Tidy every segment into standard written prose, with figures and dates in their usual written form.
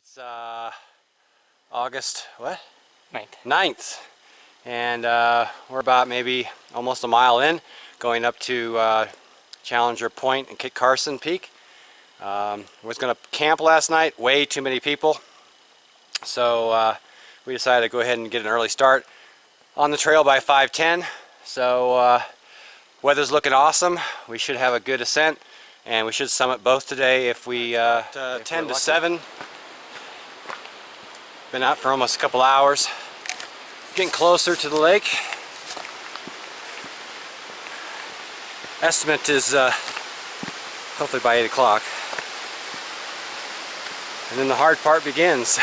It's August what? 9th. 9th, and we're about maybe almost a mile in, going up to Challenger Point and Kit Carson Peak. Was going to camp last night, way too many people, so we decided to go ahead and get an early start on the trail by 5:10. So weather's looking awesome. We should have a good ascent, and we should summit both today if we 10 to 7. Been out for almost a couple hours. Getting closer to the lake. Estimate is hopefully by 8 o'clock. And then the hard part begins.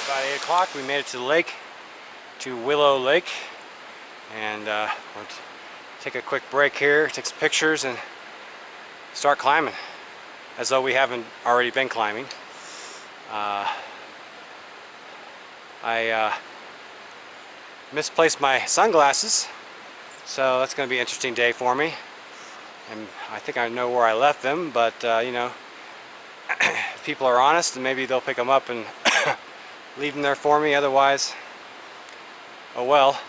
About 8 o'clock, we made it to the lake, to Willow Lake, and we'll take a quick break here, take some pictures, and start climbing, as though we haven't already been climbing. I misplaced my sunglasses, so that's going to be an interesting day for me. and I think I know where I left them, but you know, if people are honest, and maybe they'll pick them up and leave them there for me. Otherwise, oh well,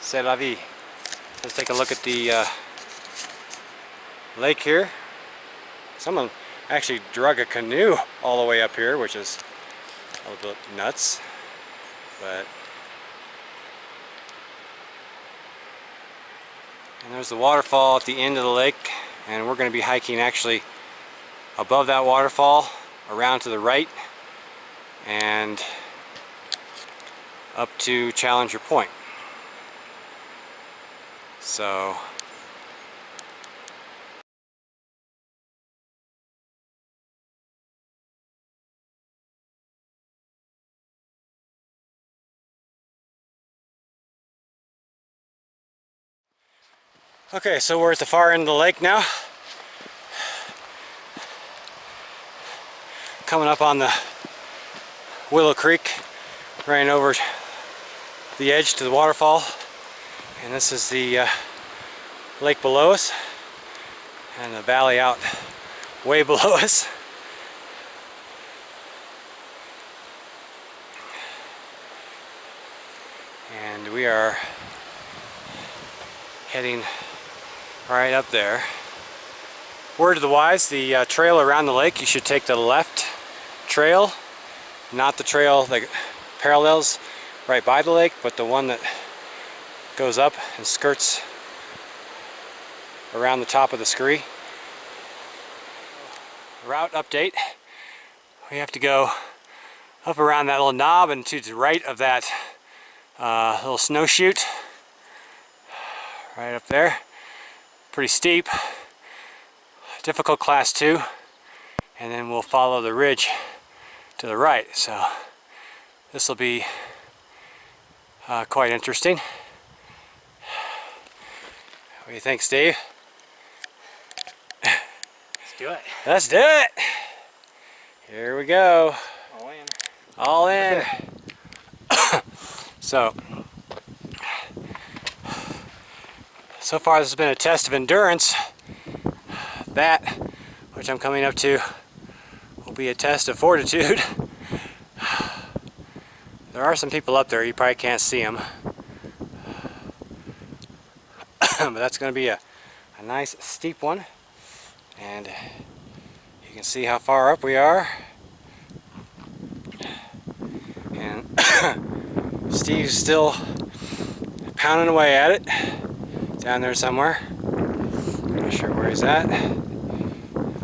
c'est la vie. Let's take a look at the lake here. Someone actually drug a canoe all the way up here, which is a little bit nuts, but and there's the waterfall at the end of the lake, and we're going to be hiking actually above that waterfall around to the right and up to Challenger Point. So okay, so we're at the far end of the lake now. Coming up on the Willow Creek, running over the edge to the waterfall. And this is the lake below us, and the valley out way below us. And we are heading right up there. Word to the wise, the trail around the lake, you should take the left trail, not the trail that parallels right by the lake, but the one that goes up and skirts around the top of the scree. Route update. We have to go up around that little knob and to the right of that little snow chute. Right up there. Pretty steep. Difficult class 2. And then we'll follow the ridge to the right. So this will be quite interesting. What do you think, Steve? Let's do it. Let's do it! Here we go. All in. All in. So far this has been a test of endurance. That, which I'm coming up to, will be a test of fortitude. There are some people up there, you probably can't see them. But that's going to be a nice steep one, and you can see how far up we are. And Steve's still pounding away at it down there somewhere. I'm not sure where he's at,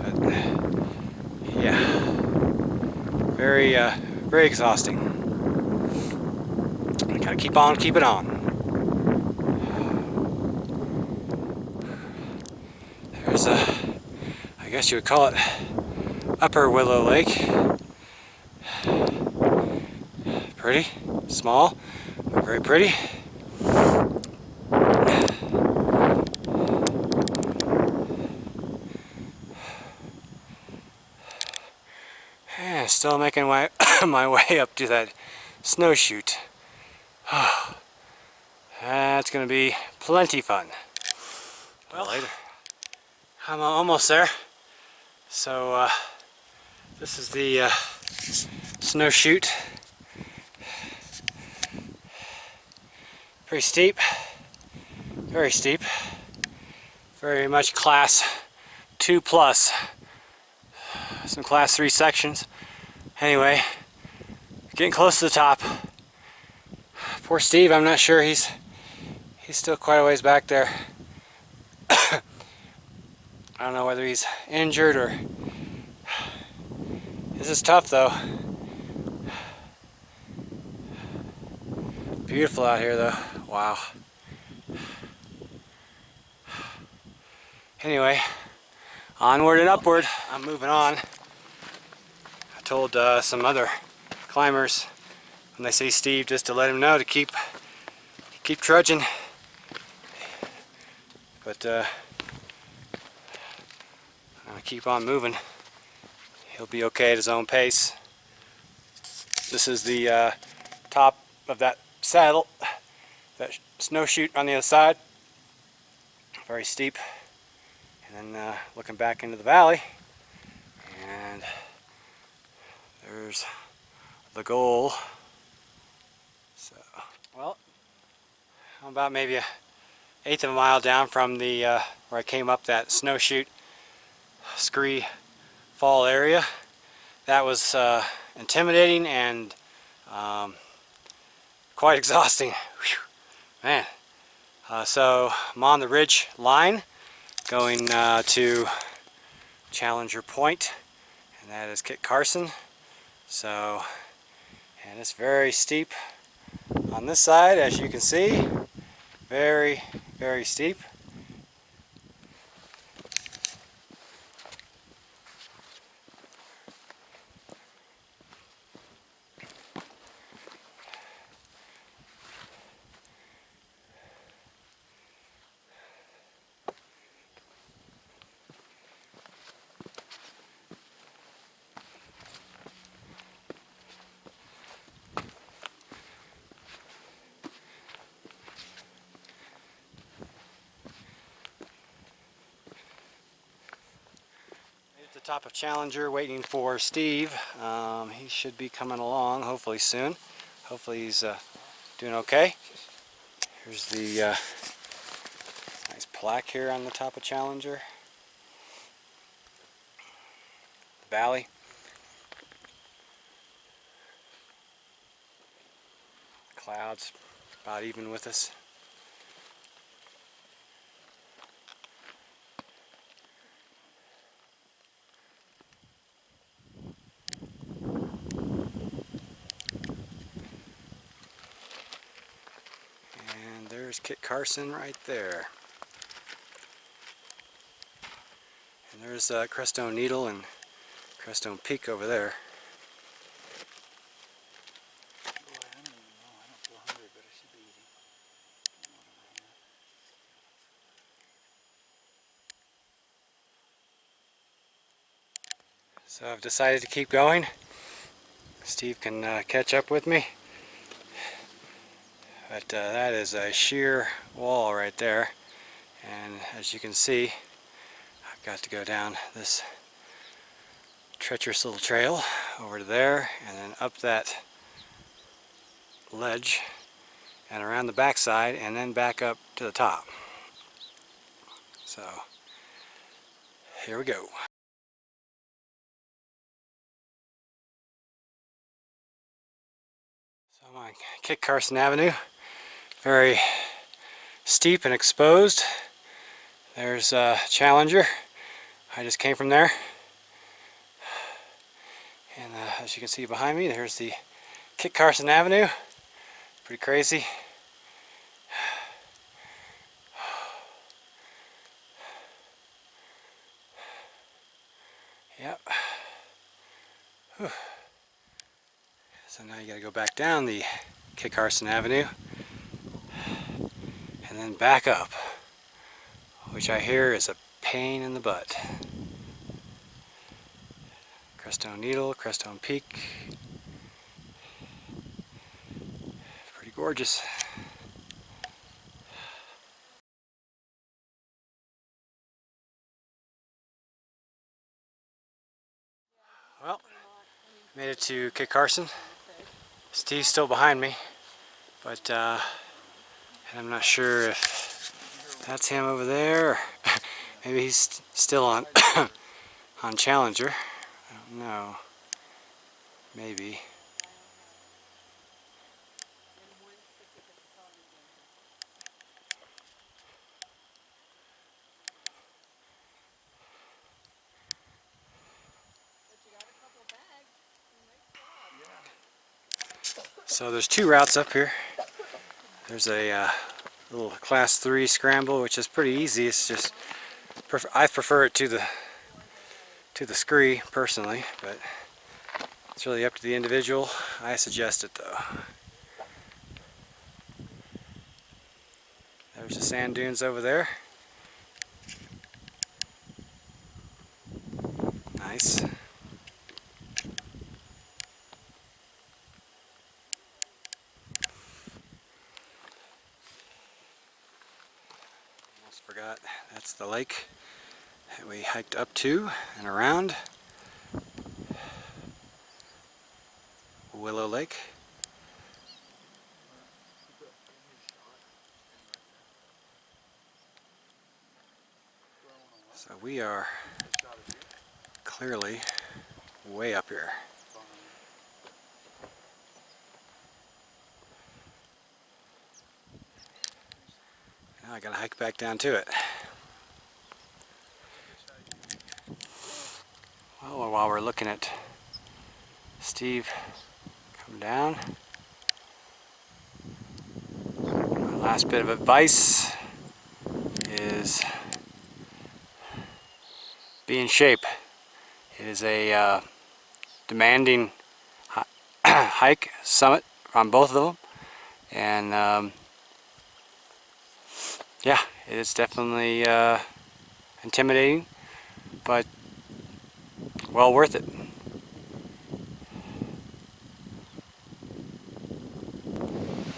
but yeah, very exhausting. We gotta keep on keeping on. There's I guess you would call it Upper Willow Lake. Pretty, small, but very pretty. And still making my way up to that snow chute. That's gonna be plenty fun. Well, later. I'm almost there. So this is the snow chute. Pretty steep, very steep, very much class 2 plus. Some class 3 sections. Anyway, getting close to the top. Poor Steve, I'm not sure he's still quite a ways back there. I don't know whether he's injured or... This is tough though. Beautiful out here though. Wow. Anyway, onward and upward. I'm moving on. I told some other climbers when they see Steve just to let him know to keep trudging. But I'm gonna keep on moving. He'll be okay at his own pace. This is the top of that saddle, that snow chute on the other side. Very steep. And and looking back into the valley, and there's the goal. So, well, I'm about maybe 1/8 of a mile down from the where I came up that snowshoot scree fall area. That was intimidating and quite exhausting. Whew, man. So I'm on the ridge line going to Challenger Point, and that is Kit Carson. So, and it's very steep on this side, as you can see. Very, very steep. At the top of Challenger, waiting for Steve. He should be coming along, hopefully soon. Hopefully he's doing okay. Here's the nice plaque here on the top of Challenger. The valley. Clouds about even with us. And there's Kit Carson right there. And there's Crestone Needle and Crestone Peak over there. So I've decided to keep going. Steve can catch up with me. But that is a sheer wall right there. And as you can see, I've got to go down this treacherous little trail over to there and then up that ledge and around the backside and then back up to the top. So here we go. So I'm on Kit Carson Avenue, very steep and exposed. There's Challenger. I just came from there. And as you can see behind me, there's the Kit Carson Avenue. Pretty crazy. Yep. Whew. So now you gotta go back down the Kit Carson Avenue and then back up, which I hear is a pain in the butt. Crestone Needle, Crestone Peak. Pretty gorgeous. Well, made it to Kit Carson. Steve's still behind me, but I'm not sure if that's him over there, or maybe he's still on on Challenger. I don't know. Maybe. So there's two routes up here. There's a little class 3 scramble, which is pretty easy. It's just I prefer it to the scree personally, but it's really up to the individual. I suggest it though. There's the sand dunes over there. Nice. Almost forgot, that's the lake We hiked up to and around Willow Lake. So we are clearly way up here. Now I gotta hike back down to it. Well, while we're looking at Steve come down, my last bit of advice is be in shape. It is a demanding hike, summit on both of them, and yeah, it is definitely intimidating, but well worth it.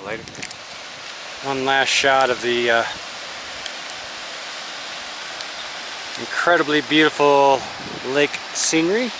Later. One last shot of the incredibly beautiful lake scenery.